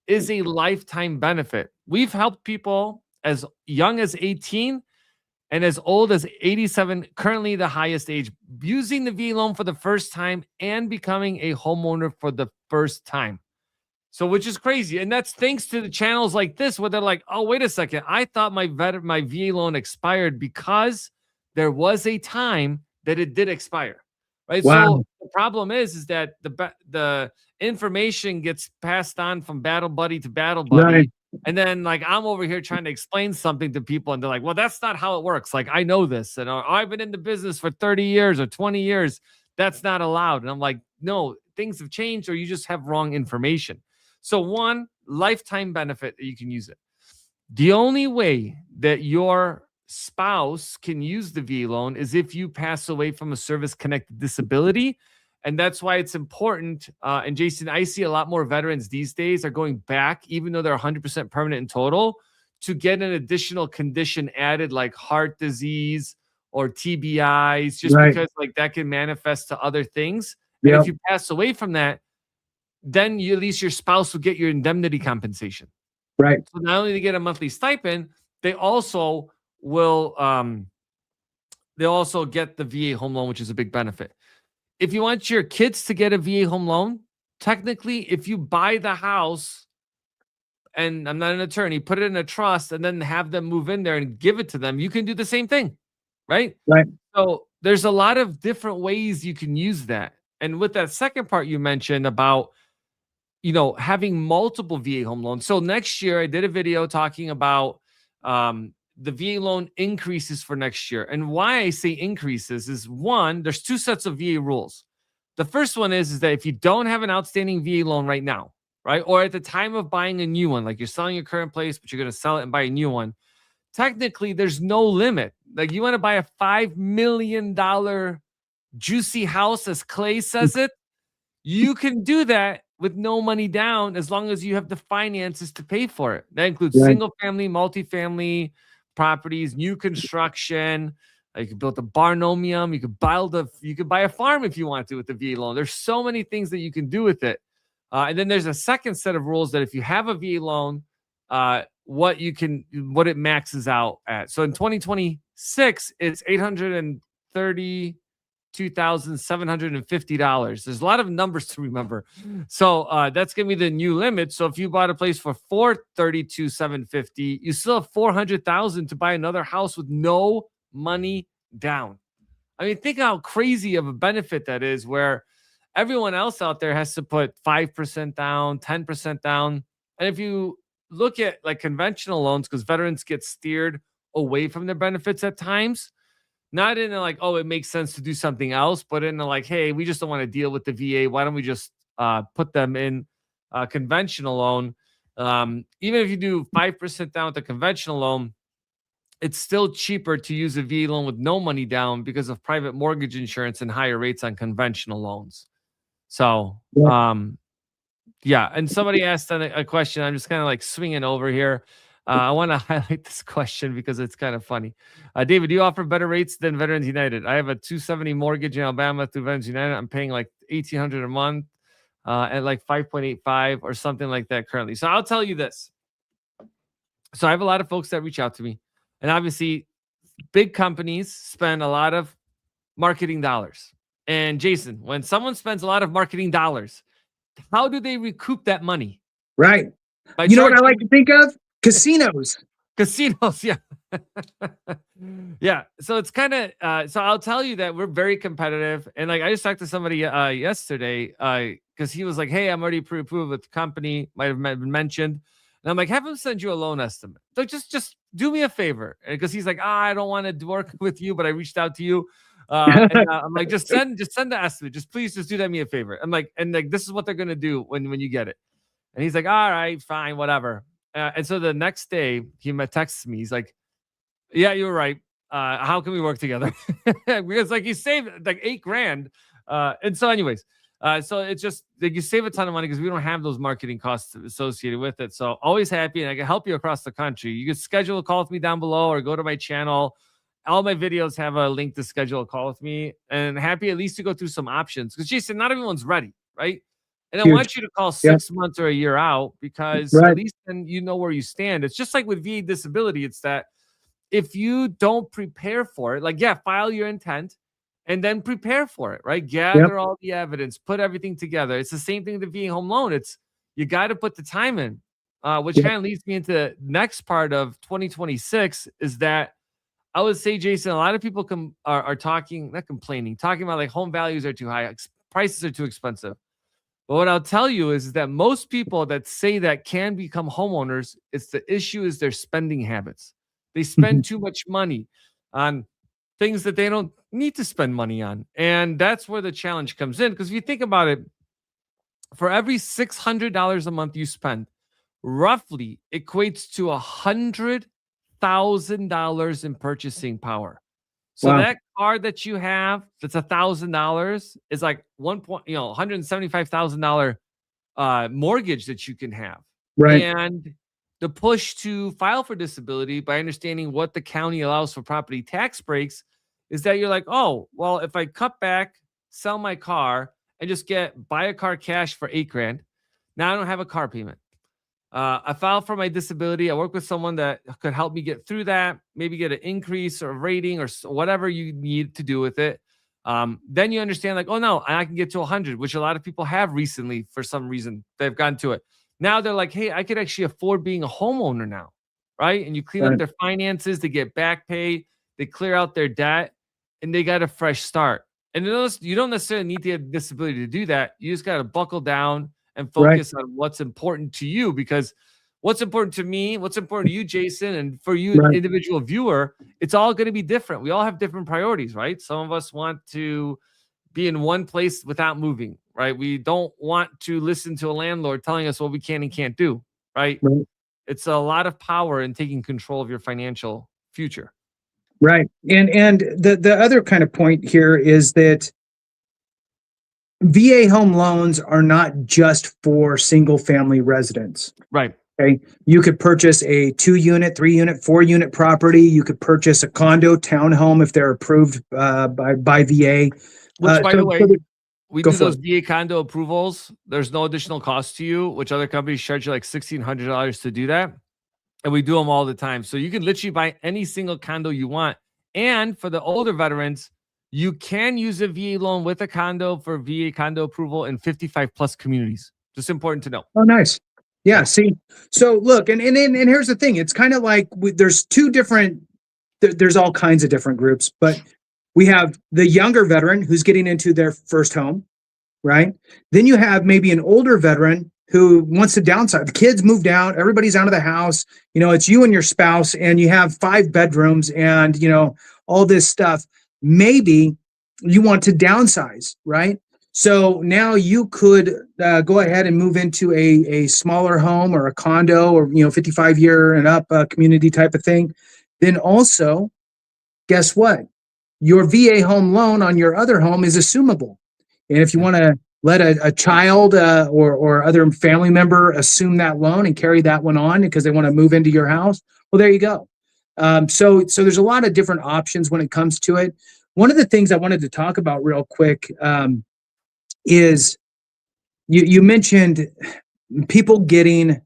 is a lifetime benefit. We've helped people as young as 18 and as old as 87, currently the highest age, using the VA loan for the first time and becoming a homeowner for the first time. So, which is crazy. And that's thanks to the channels like this, where they're like, oh, wait a second. I thought my VA loan expired because there was a time that it did expire. Right. Wow. So the problem is that the information gets passed on from battle buddy to battle buddy. Right. And then like I'm over here trying to explain something to people and they're like, well, that's not how it works. Like I know this. And I've been in the business for 30 years or 20 years. That's not allowed. And I'm like, no, things have changed or you just have wrong information. So one, lifetime benefit that you can use it. The only way that your spouse can use the VA loan is if you pass away from a service-connected disability. And that's why it's important. And Jason, I see a lot more veterans these days are going back, even though they're 100% permanent in total, to get an additional condition added like heart disease or TBIs, just because like that can manifest to other things. And if you pass away from that, then at least your spouse will get your indemnity compensation. Right. So not only do they get a monthly stipend, they also will they also get the VA home loan, which is a big benefit. If you want your kids to get a VA home loan, technically, if you buy the house, and I'm not an attorney, put it in a trust and then have them move in there and give it to them, you can do the same thing, right? Right. So there's a lot of different ways you can use that. And with that second part you mentioned about, you know, having multiple VA home loans. So next year I did a video talking about the VA loan increases for next year. And why I say increases is one, there's two sets of VA rules. The first one is that if you don't have an outstanding VA loan right now, right, or at the time of buying a new one, like you're selling your current place, but you're going to sell it and buy a new one, technically there's no limit. Like you want to buy a $5 million juicy house, as Clay says it, you can do that with no money down as long as you have the finances to pay for it. That includes single family, multifamily properties, new construction. You could build a barnomium. You could buy a farm if you want to with the VA loan. There's so many things that you can do with it. And then there's a second set of rules that if you have a VA loan, what it maxes out at. So in 2026, it's $832,750. There's a lot of numbers to remember. So that's going to be the new limit. So if you bought a place for $432,750, you still have $400,000 to buy another house with no money down. I mean, think how crazy of a benefit that is, where everyone else out there has to put 5% down, 10% down. And if you look at like conventional loans, because veterans get steered away from their benefits at times, not in a like, oh, it makes sense to do something else, but in a like, hey, we just don't want to deal with the VA. Why don't we just put them in a conventional loan? Even if you do 5% down with a conventional loan, it's still cheaper to use a VA loan with no money down because of private mortgage insurance and higher rates on conventional loans. So, yeah. And somebody asked a question. I'm just kind of like swinging over here. I want to highlight this question because it's kind of funny. David, do you offer better rates than Veterans United? I have a 270 mortgage in Alabama through Veterans United. I'm paying like $1,800 a month at like 5.85 or something like that currently. So I'll tell you this. So I have a lot of folks that reach out to me, and obviously big companies spend a lot of marketing dollars. And Jason, when someone spends a lot of marketing dollars, how do they recoup that money? Right. You know what I like to think of? Casinos. Casinos, yeah. Yeah. So it's kind of so I'll tell you that we're very competitive. And like I just talked to somebody yesterday because he was like, hey, I'm already pre-approved with the company, might have been mentioned. And I'm like, have him send you a loan estimate. So just do me a favor. Because he's like, I don't want to work with you, but I reached out to you. I'm like, just send the estimate. Just please just do that me a favor. I'm like, and like this is what they're gonna do when you get it. And he's like, all right, fine, whatever. And so the next day he texts me. He's like, yeah, you're right. How can we work together? Because like he saved like $8,000. And so anyways, so it's just like you save a ton of money because we don't have those marketing costs associated with it. So always happy, and I can help you across the country. You can schedule a call with me down below or go to my channel. All my videos have a link to schedule a call with me, and happy at least to go through some options. Because Jason, not everyone's ready, right? And I want you to call 6 months or a year out because at least then you know where you stand. It's just like with VA disability. It's that if you don't prepare for it, like, yeah, file your intent and then prepare for it, right? Gather all the evidence, put everything together. It's the same thing with the VA home loan. It's you got to put the time in, which kind of leads me into the next part of 2026 is that I would say, Jason, a lot of people are talking, not complaining, talking about like home values are too high, prices are too expensive. But what I'll tell you is that most people that say that can become homeowners, it's the issue is their spending habits. They spend too much money on things that they don't need to spend money on. And that's where the challenge comes in. Because if you think about it, for every $600 a month you spend, roughly equates to $100,000 in purchasing power. So that car that you have, that's $1,000, is like $175,000 mortgage that you can have. Right. And the push to file for disability by understanding what the county allows for property tax breaks is that you're like, oh, well, if I cut back, sell my car, and just buy a car cash for $8,000, now I don't have a car payment. I filed for my disability. I work with someone that could help me get through that, maybe get an increase or rating or whatever you need to do with it. Then you understand like, oh no, I can get to 100, which a lot of people have recently for some reason. They've gotten to it. Now they're like, hey, I could actually afford being a homeowner now, right? And you clean up their finances, they get back pay, they clear out their debt, and they got a fresh start. And you don't necessarily need to have disability to do that. You just got to buckle down and focus on what's important to you, because what's important to me, what's important to you, Jason, and for you, individual viewer, it's all going to be different. We all have different priorities, right? Some of us want to be in one place without moving, right? We don't want to listen to a landlord telling us what we can and can't do, right? It's a lot of power in taking control of your financial future. Right. And the other kind of point here is that VA home loans are not just for single family residents. Right. Okay. You could purchase a 2-unit, 3-unit, 4-unit property. You could purchase a condo, townhome if they're approved by VA. Which, by the way, we do those VA condo approvals. There's no additional cost to you, which other companies charge you like $1,600 to do that. And we do them all the time. So you can literally buy any single condo you want. And for the older veterans, you can use a VA loan with a condo for VA condo approval in 55 plus communities. Just important to know. Oh, nice. Yeah. See, so look, and here's the thing. It's kind of like there's two different, there's all kinds of different groups, but we have the younger veteran who's getting into their first home. right? Then you have maybe an older veteran who wants to downsize. The kids moved out, everybody's out of the house, it's you and your spouse, and you have 5 bedrooms and, all this stuff. Maybe you want to downsize, right? So now you could go ahead and move into a smaller home or a condo or, 55-year and up community type of thing. Then also, guess what? Your VA home loan on your other home is assumable. And if you want to let a child or other family member assume that loan and carry that one on because they want to move into your house, well, there you go. So there's a lot of different options when it comes to it. One of the things I wanted to talk about real quick is you mentioned people getting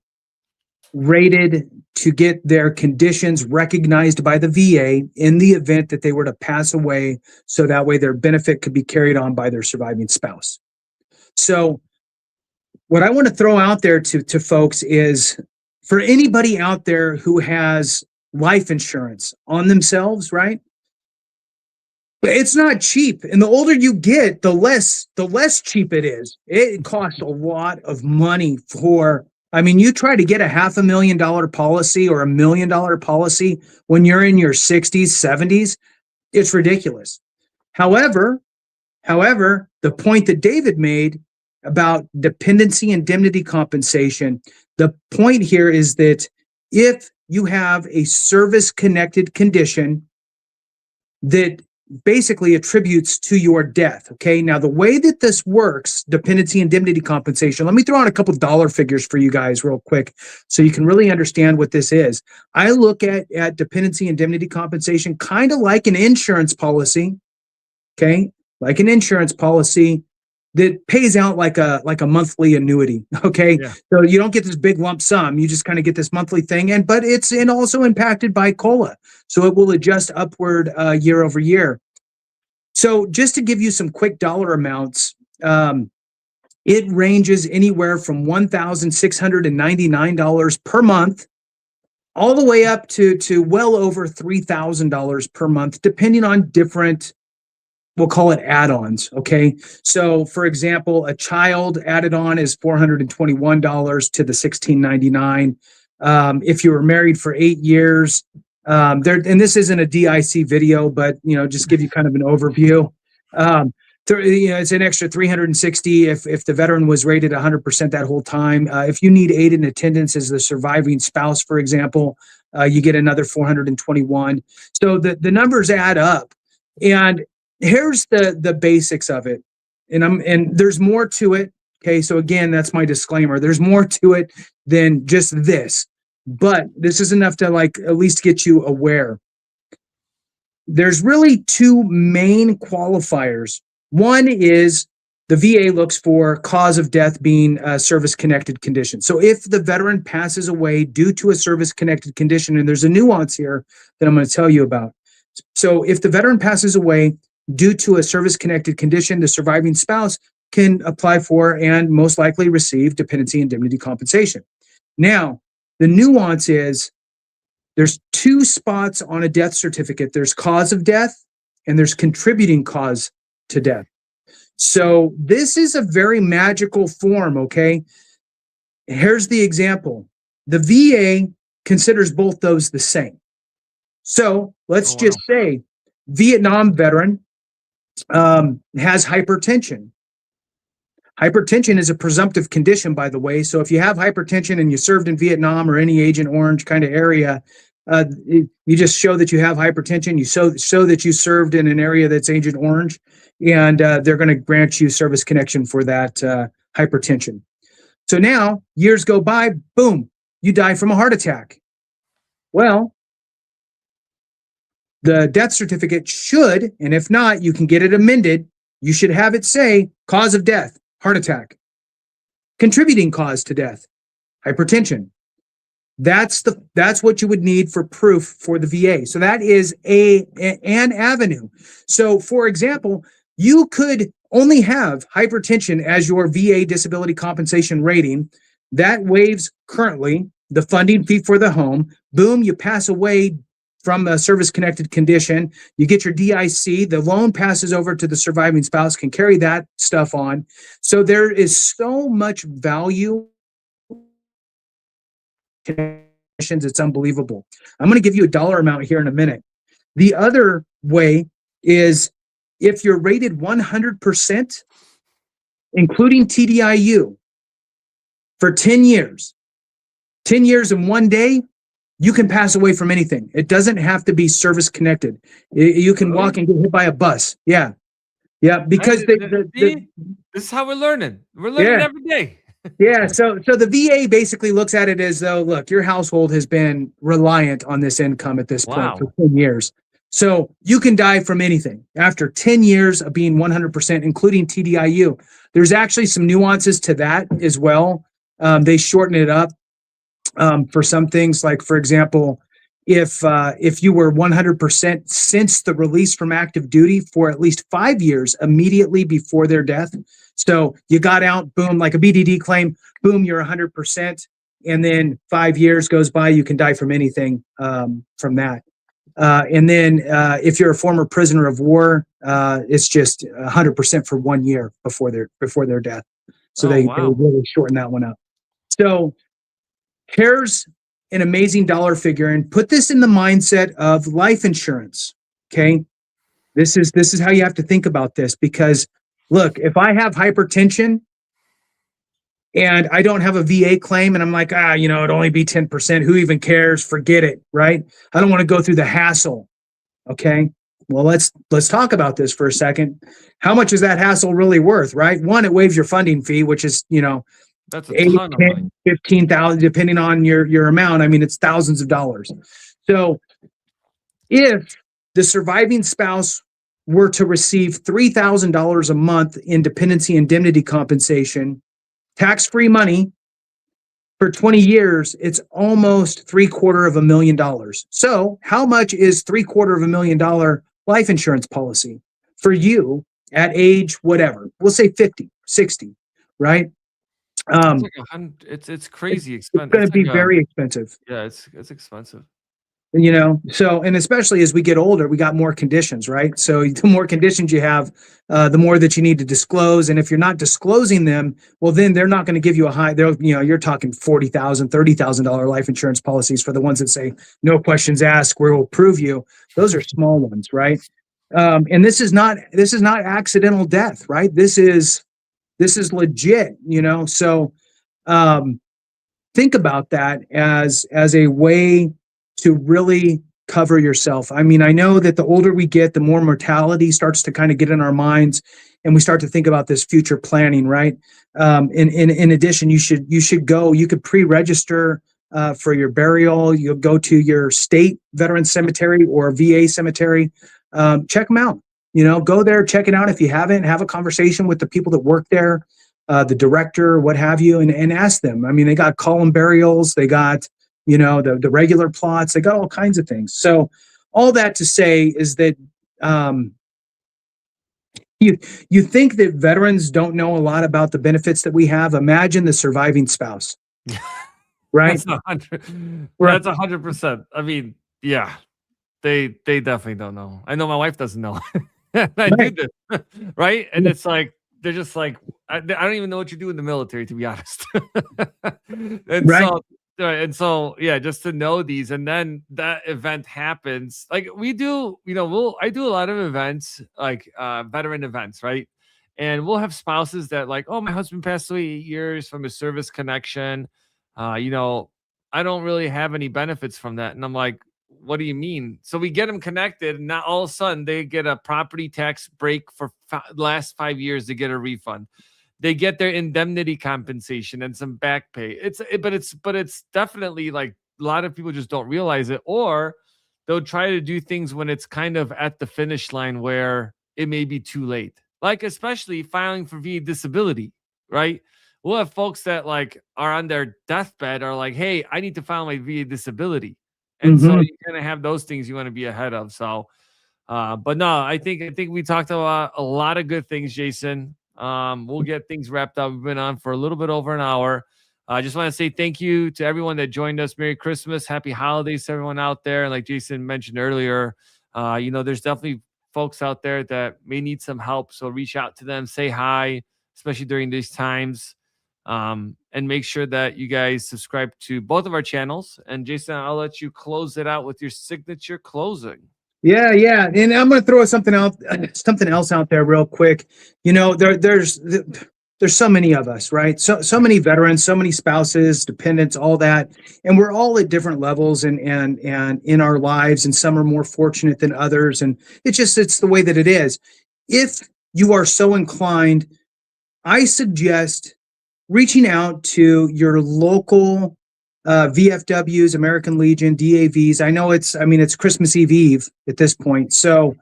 rated to get their conditions recognized by the VA in the event that they were to pass away, so that way their benefit could be carried on by their surviving spouse. So what I want to throw out there to folks is, for anybody out there who has life insurance on themselves, right? It's not cheap. And the older you get, the less cheap it is. It costs a lot of money you try to get a $500,000 policy or $1 million policy when you're in your 60s, 70s, it's ridiculous. However, the point that David made about dependency indemnity compensation, the point here is that if you have a service-connected condition that basically attributes to your death. Okay. Now, the way that this works, dependency indemnity compensation, let me throw out a couple of dollar figures for you guys real quick so you can really understand what this is. I look at dependency indemnity compensation kind of like an insurance policy. Okay. Like an insurance policy that pays out like a monthly annuity. Okay. Yeah. So you don't get this big lump sum. You just kind of get this monthly thing. But it's also impacted by COLA. So it will adjust upward year over year. So just to give you some quick dollar amounts, it ranges anywhere from $1,699 per month all the way up to well over $3,000 per month, depending on different, we'll call it add-ons. Okay. So for example, a child added on is $421 to the $1,699. If you were married for 8 years, and this isn't a DIC video, but just give you kind of an overview. It's an extra $360 if the veteran was rated 100% that whole time. If you need aid in attendance as the surviving spouse, for example, you get another $421. So the numbers add up. And here's the basics of it. And there's more to it. Okay. So again, that's my disclaimer. There's more to it than just this, but this is enough to at least get you aware. There's really 2 main qualifiers. One is the VA looks for cause of death being a service-connected condition. So if the veteran passes away due to a service-connected condition, and there's a nuance here that I'm going to tell you about. So if the veteran passes away due to a service-connected condition, the surviving spouse can apply for and most likely receive dependency indemnity compensation. Now, the nuance is there's 2 spots on a death certificate. There's cause of death and there's contributing cause to death. So this is a very magical form, okay? Here's the example. The VA considers both those the same. So let's just say Vietnam veteran has hypertension. Hypertension is a presumptive condition, by the way. So if you have hypertension and you served in Vietnam or any Agent Orange kind of area, you just show that you have hypertension. You show that you served in an area that's Agent Orange, and they're going to grant you service connection for that hypertension. So now years go by, boom, you die from a heart attack. Well, the death certificate should, and if not, you can get it amended. You should have it say cause of death, heart attack. Contributing cause to death, hypertension. That's what you would need for proof for the VA. So that is an avenue. So for example, you could only have hypertension as your VA disability compensation rating. That waives currently the funding fee for the home. Boom, you pass away from a service-connected condition. You get your DIC. The loan passes over to the surviving spouse, can carry that stuff on. So there is so much value. It's unbelievable. I'm going to give you a dollar amount here in a minute. The other way is if you're rated 100%, including TDIU, for 10 years, 10 years and 1 day, you can pass away from anything. It doesn't have to be service connected. You can walk and get hit by a bus. Yeah. Yeah. Because this is how we're learning. We're learning every day. Yeah. So the VA basically looks at it as though, look, your household has been reliant on this income at this point for 10 years. So you can die from anything after 10 years of being 100%, including TDIU. There's actually some nuances to that as well. They shorten it up for some things, like, for example, if you were 100% since the release from active duty for at least 5 years immediately before their death. So you got out, boom, like a BDD claim, boom, you're 100%. And then 5 years goes by, you can die from anything from that. And then if you're a former prisoner of war, it's just 100% for 1 year before their death. So they really shorten that one up. So here's an amazing dollar figure, and put this in the mindset of life insurance. Okay. This is how you have to think about this, because look, if I have hypertension and I don't have a VA claim and I'm like, it'd only be 10%. Who even cares? Forget it. Right. I don't want to go through the hassle. Okay. Well, let's talk about this for a second. How much is that hassle really worth? Right. One, it waives your funding fee, which is, that's a ton of money. 15,000, depending on your amount. I mean, it's thousands of dollars. So if the surviving spouse were to receive $3,000 a month in dependency indemnity compensation, tax-free money for 20 years, it's almost $750,000. So how much is $750,000 life insurance policy for you at age whatever? We'll say 50, 60, right? It's crazy expensive. It's going to be very expensive. Yeah, it's expensive. So, and especially as we get older, we got more conditions, right? So the more conditions you have, the more that you need to disclose. And if you're not disclosing them, well, then they're not going to give you a high, you're talking $40,000, $30,000 life insurance policies for the ones that say, no questions asked, we will prove you. Those are small ones, right? And this is not accidental death, right? This is legit, So think about that as a way to really cover yourself. I mean, I know that the older we get, the more mortality starts to kind of get in our minds, and we start to think about this future planning, right? In addition, you could pre-register for your burial. You'll go to your state veteran cemetery or VA cemetery. Check them out. Go there, check it out. If you haven't, have a conversation with the people that work there, the director, what have you, and ask them. I mean, they got column burials, they got, the regular plots, they got all kinds of things. So all that to say is that you think that veterans don't know a lot about the benefits that we have. Imagine the surviving spouse. Right? That's 100%. I mean, yeah, they definitely don't know. I know my wife doesn't know. I do this, right? And it's like, they're just like, I don't even know what you do in the military, to be honest. And so, yeah, just to know these, and then that event happens. Like we do, I do a lot of events, like veteran events, right? And we'll have spouses that like, oh, my husband passed away 8 years from a service connection. I don't really have any benefits from that. And I'm like, what do you mean? So we get them connected, and now all of a sudden they get a property tax break for last 5 years to get a refund. They get their indemnity compensation and some back pay. But it's definitely like a lot of people just don't realize it, or they'll try to do things when it's kind of at the finish line where it may be too late. Like especially filing for VA disability, right? We'll have folks that like are on their deathbed are like, hey, I need to file my VA disability. And so you kind of have those things you want to be ahead of. So, but no, I think we talked about a lot of good things, Jason. We'll get things wrapped up. We've been on for a little bit over an hour. I just want to say thank you to everyone that joined us. Merry Christmas, Happy Holidays to everyone out there. And like Jason mentioned earlier, there's definitely folks out there that may need some help. So reach out to them, say hi, especially during these times. And make sure that you guys subscribe to both of our channels. And Jason, I'll let you close it out with your signature closing. Yeah, yeah, and I'm going to throw something else out there real quick. There's so many of us, right? So many veterans, so many spouses, dependents, all that, and we're all at different levels and in our lives, and some are more fortunate than others, and it's the way that it is. If you are so inclined, I suggest reaching out to your local VFWs, American Legion, DAVs. I know it's Christmas Eve at this point. So,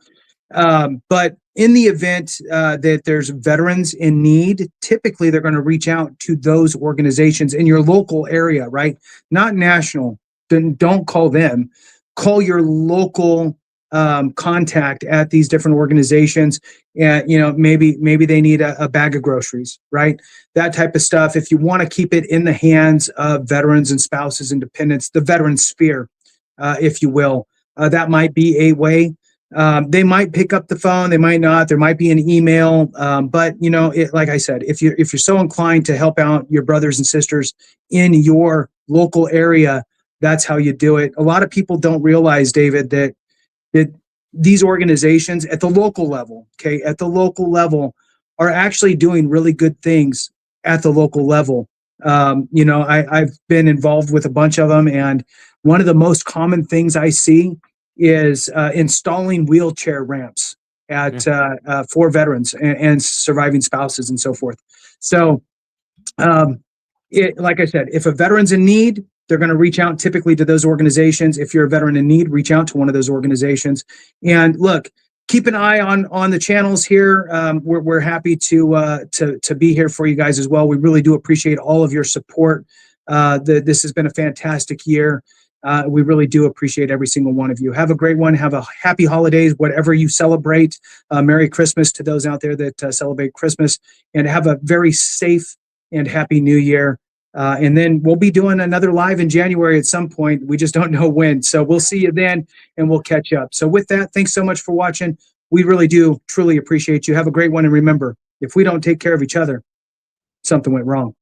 but in the event that there's veterans in need, typically they're going to reach out to those organizations in your local area, right? Not national. Don't call them. Call your local contact at these different organizations. And maybe they need a bag of groceries, right? That type of stuff. If you want to keep it in the hands of veterans and spouses and dependents, the veteran sphere, if you will, that might be a way. They might pick up the phone, they might not. There might be an email, but like I said, if you're so inclined to help out your brothers and sisters in your local area, that's how you do it. A lot of people don't realize, David, that these organizations at the local level, are actually doing really good things at the local level. I've been involved with a bunch of them, and one of the most common things I see is installing wheelchair ramps for veterans and surviving spouses and so forth. So, like I said, if a veteran's in need, they're going to reach out typically to those organizations. If you're a veteran in need, reach out to one of those organizations. And look, keep an eye on the channels here. We're happy to be here for you guys as well. We really do appreciate all of your support. This has been a fantastic year. We really do appreciate every single one of you. Have a great one. Have a happy holidays, whatever you celebrate. Merry Christmas to those out there that celebrate Christmas, and have a very safe and happy New Year. And then we'll be doing another live in January at some point. We just don't know when. So we'll see you then, and we'll catch up. So with that, thanks so much for watching. We really do truly appreciate you. Have a great one. And remember, if we don't take care of each other, something went wrong.